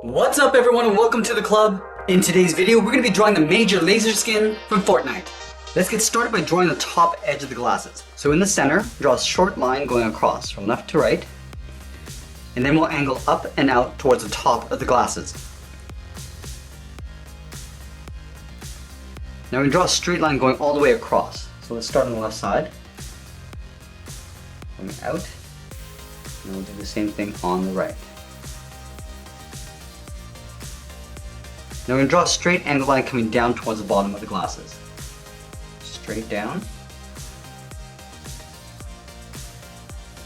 What's up everyone and welcome to the club. In today's video we're going to be drawing the major Lazer skin from Fortnite. Let's get started by drawing the top edge of the glasses. So in the center, draw a short line going across from left to right, and then we'll angle up and out towards the top of the glasses. Now we're going to draw a straight line going all the way across. So let's start on the left side, going out, and we'll do the same thing on the right. Now we're going to draw a straight angle line coming down towards the bottom of the glasses. Straight down.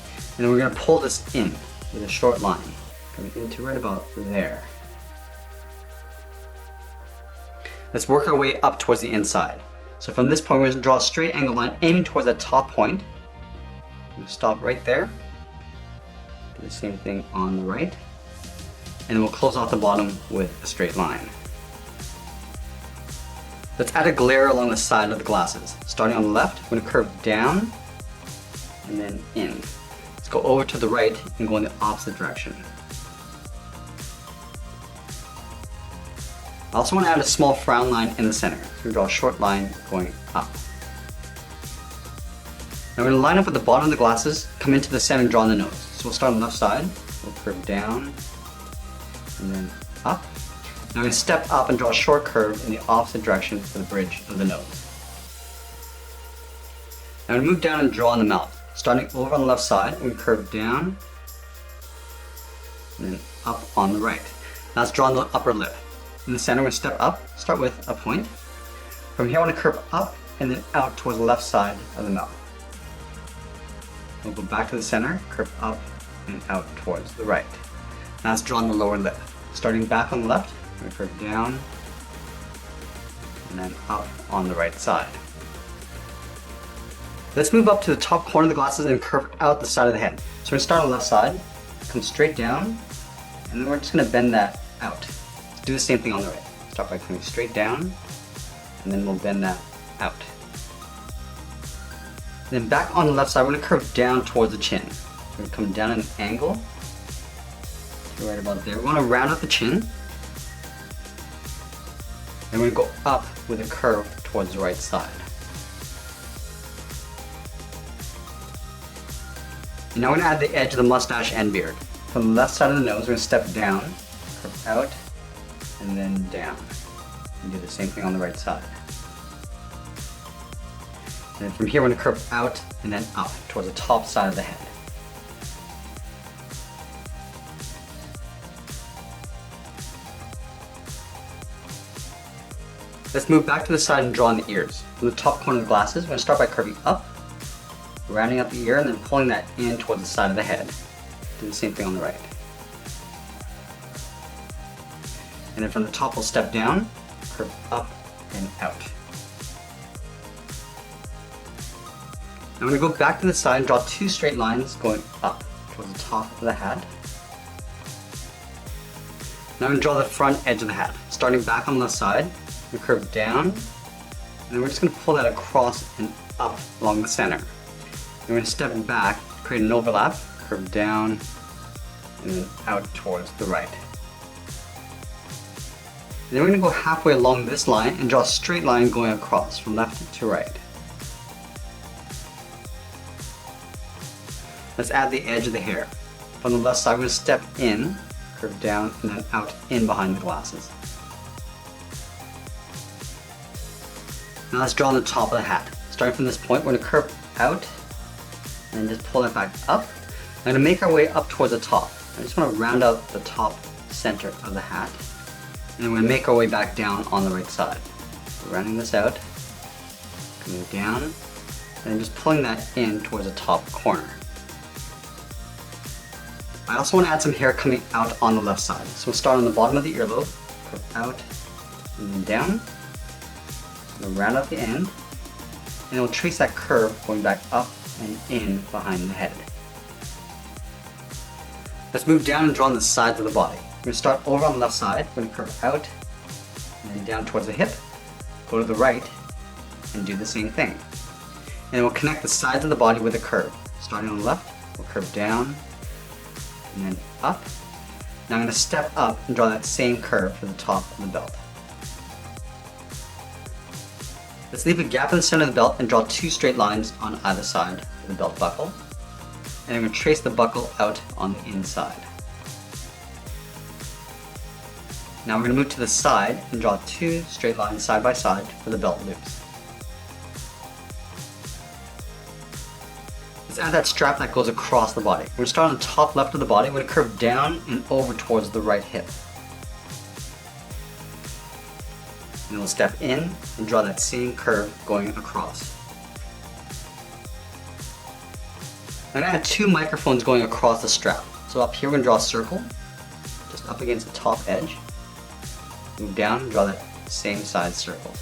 And then we're going to pull this in with a short line, coming into right about there. Let's work our way up towards the inside. So from this point we're going to draw a straight angle line aiming towards that top point. We'll stop right there. Do the same thing on the right. And then we'll close off the bottom with a straight line. Let's add a glare along the side of the glasses. Starting on the left, we're going to curve down and then in. Let's go over to the right and go in the opposite direction. I also want to add a small frown line in the center. So we draw a short line going up. Now we're going to line up with the bottom of the glasses, come into the center and draw on the nose. So we'll start on the left side, we'll curve down and then up. Now we're going to step up and draw a short curve in the opposite direction for the bridge of the nose. Now we move down and draw on the mouth. Starting over on the left side, we curve down and then up on the right. Now let's draw on the upper lip. In the center, we're going to step up, start with a point. From here, I want to curve up and then out towards the left side of the mouth. We'll go back to the center, curve up and out towards the right. Now let's draw on the lower lip. Starting back on the left, we're going to curve down and then up on the right side. Let's move up to the top corner of the glasses and curve out the side of the head. So we're going to start on the left side, come straight down, and then we're just going to bend that out. Do the same thing on the right. Start by coming straight down, and then we'll bend that out. Then back on the left side, we're going to curve down towards the chin. We're going to come down at an angle, right about there. We want to round out the chin, and we're going to go up with a curve towards the right side. And now we're going to add the edge of the mustache and beard. From the left side of the nose, we're going to step down, curve out, and then down. And do the same thing on the right side. And then from here, we're going to curve out and then up towards the top side of the head. Let's move back to the side and draw on the ears. From the top corner of the glasses, we're going to start by curving up, rounding out the ear, and then pulling that in towards the side of the head. Do the same thing on the right. And then from the top, we'll step down, curve up and out. Now I'm going to go back to the side and draw two straight lines going up towards the top of the hat. Now I'm going to draw the front edge of the hat. Starting back on the left side, we curve down, and then we're just going to pull that across and up along the center. Then we're going to step back, create an overlap, curve down, and then out towards the right. And then we're going to go halfway along this line and draw a straight line going across from left to right. Let's add the edge of the hair. From the left side, we're going to step in, curve down, and then out in behind the glasses. Now let's draw on the top of the hat. Starting from this point, we're going to curve out and just pull it back up. I'm going to make our way up towards the top. I just want to round out the top center of the hat. And then we're going to make our way back down on the right side. So rounding this out, coming down, and just pulling that in towards the top corner. I also want to add some hair coming out on the left side. So we'll start on the bottom of the earlobe, curve out, and then down. We'll round out the end, and then we'll trace that curve going back up and in behind the head. Let's move down and draw on the sides of the body. We're going to start over on the left side, we're going to curve out, and then down towards the hip, go to the right, and do the same thing. And then we'll connect the sides of the body with a curve. Starting on the left, we'll curve down, and then up, Now I'm going to step up and draw that same curve for the top of the belt. Let's leave a gap in the center of the belt and draw 2 straight lines on either side of the belt buckle. And I'm going to trace the buckle out on the inside. Now we're going to move to the side and draw 2 straight lines side by side for the belt loops. Let's add that strap that goes across the body. We're going to start on the top left of the body. We're going to curve down and over towards the right hip. And then we'll step in and draw that same curve going across. I'm going to add 2 microphones going across the strap. So up here we're going to draw a circle, just up against the top edge. Move down and draw that same size circle.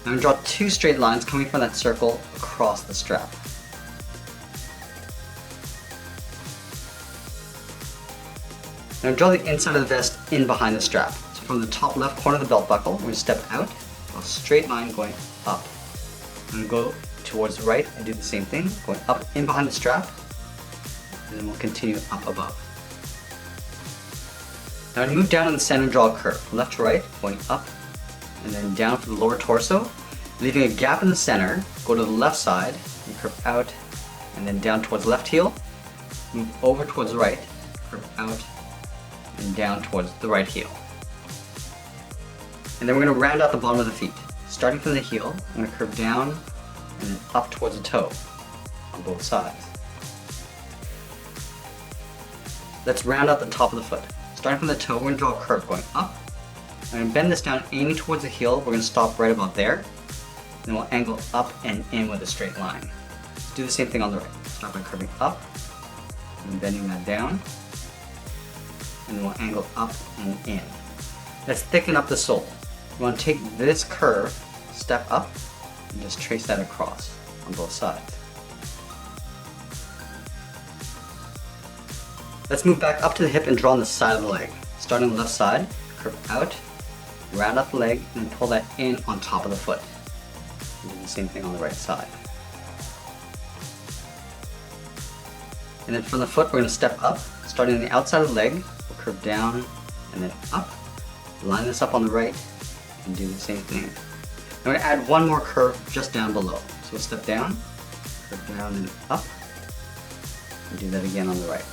Now I'm going to draw 2 straight lines coming from that circle across the strap. Now draw the inside of the vest in behind the strap. So from the top left corner of the belt buckle, we're going to step out, draw a straight line going up. And go towards the right and do the same thing, going up in behind the strap, and then we'll continue up above. Now to move down in the center and draw a curve, from left to right, going up, and then down for the lower torso, leaving a gap in the center, go to the left side, and curve out, and then down towards the left heel, move over towards the right, curve out, and down towards the right heel. And then we're going to round out the bottom of the feet. Starting from the heel, I'm going to curve down and then up towards the toe on both sides. Let's round out the top of the foot. Starting from the toe, we're going to draw a curve going up. I'm going to bend this down, aiming towards the heel. We're going to stop right about there. Then we'll angle up and in with a straight line. Let's do the same thing on the right. Start by curving up and bending that down. And then we'll angle up and in. Let's thicken up the sole. We want to take this curve, step up, and just trace that across on both sides. Let's move back up to the hip and draw on the side of the leg. Starting on the left side, curve out, round up the leg, and then pull that in on top of the foot. And do the same thing on the right side. And then from the foot, we're going to step up, starting on the outside of the leg, we'll curve down and then up, line this up on the right, and do the same thing. I'm going to add one more curve just down below. So we'll step down, curve down and up, and do that again on the right.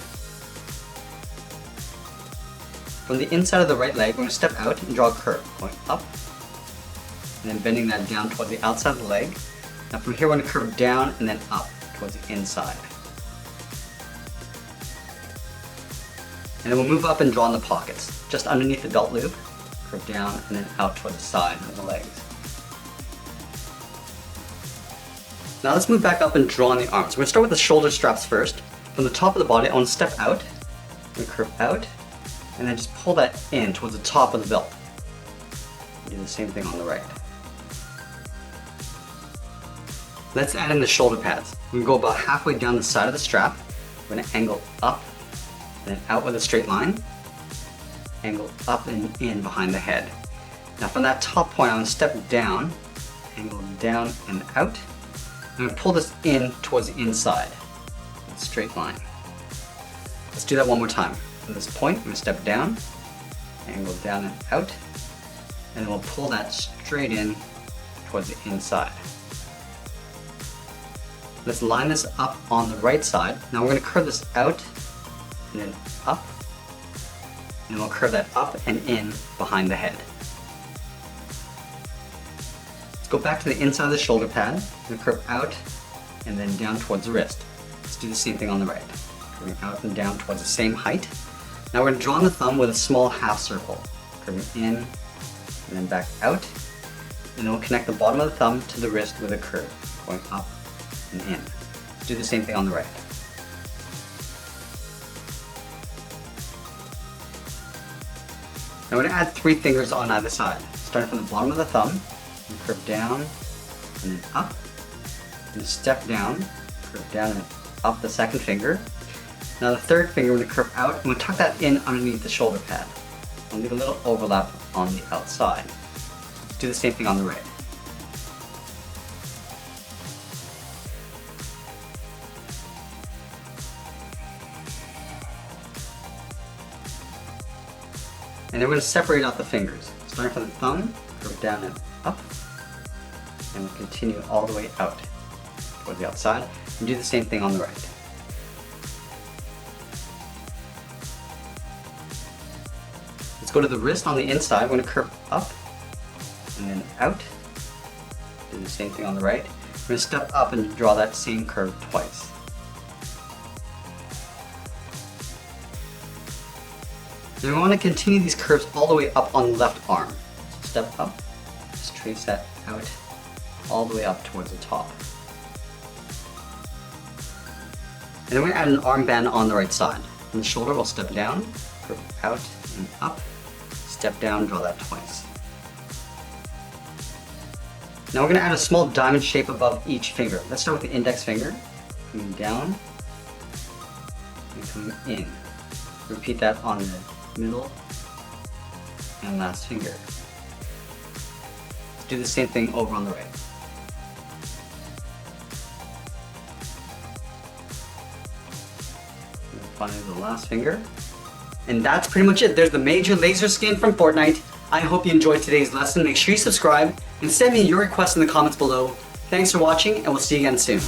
From the inside of the right leg, we're going to step out and draw a curve, going up, and then bending that down towards the outside of the leg. Now from here, we're going to curve down and then up towards the inside. And then we'll move up and draw in the pockets, just underneath the belt loop, curve down and then out toward the side of the legs. Now let's move back up and draw on the arms. We're going to start with the shoulder straps first. From the top of the body, I want to step out, and curve out, and then just pull that in towards the top of the belt. Do the same thing on the right. Let's add in the shoulder pads. We're going to go about halfway down the side of the strap. We're going to angle up and then out with a straight line. Angle up and in behind the head. Now from that top point, I'm going to step down, angle down and out. I'm going to pull this in towards the inside. With a straight line. Let's do that one more time. From this point, I'm going to step down, angle down and out, and then we'll pull that straight in towards the inside. Let's line this up on the right side. Now we're going to curve this out and then up, and we'll curve that up and in behind the head. Let's go back to the inside of the shoulder pad. We're going to curve out and then down towards the wrist. Let's do the same thing on the right. Curving out and down towards the same height. Now we're going to draw on the thumb with a small half circle. Curving in and then back out. And then we'll connect the bottom of the thumb to the wrist with a curve, going up and in. Let's do the same thing on the right. Now we're going to add 3 fingers on either side. Starting from the bottom of the thumb, and curve down and then up. And step down, curve down and up the second finger. Now the third finger, we're going to curve out and we'll tuck that in underneath the shoulder pad. And leave a little overlap on the outside. Do the same thing on the right. And then we're going to separate out the fingers. Starting from the thumb, curve down and up, and we'll continue all the way out toward the outside, and do the same thing on the right. Let's go to the wrist on the inside. We're going to curve up and then out. Do the same thing on the right. We're going to step up and draw that same curve twice. Then we want to continue these curves all the way up on the left arm. So step up, just trace that out all the way up towards the top. And then we're going to add an armband on the right side. On the shoulder, we'll step down, curve out and up, step down, draw that twice. Now we're going to add a small diamond shape above each finger. Let's start with the index finger, coming down and coming in. Repeat that on the middle and last finger. Let's do the same thing over on the right. And finally the last finger. And that's pretty much it. There's the major laser skin from Fortnite. I hope you enjoyed today's lesson. Make sure you subscribe and send me your requests in the comments below. Thanks for watching, and we'll see you again soon.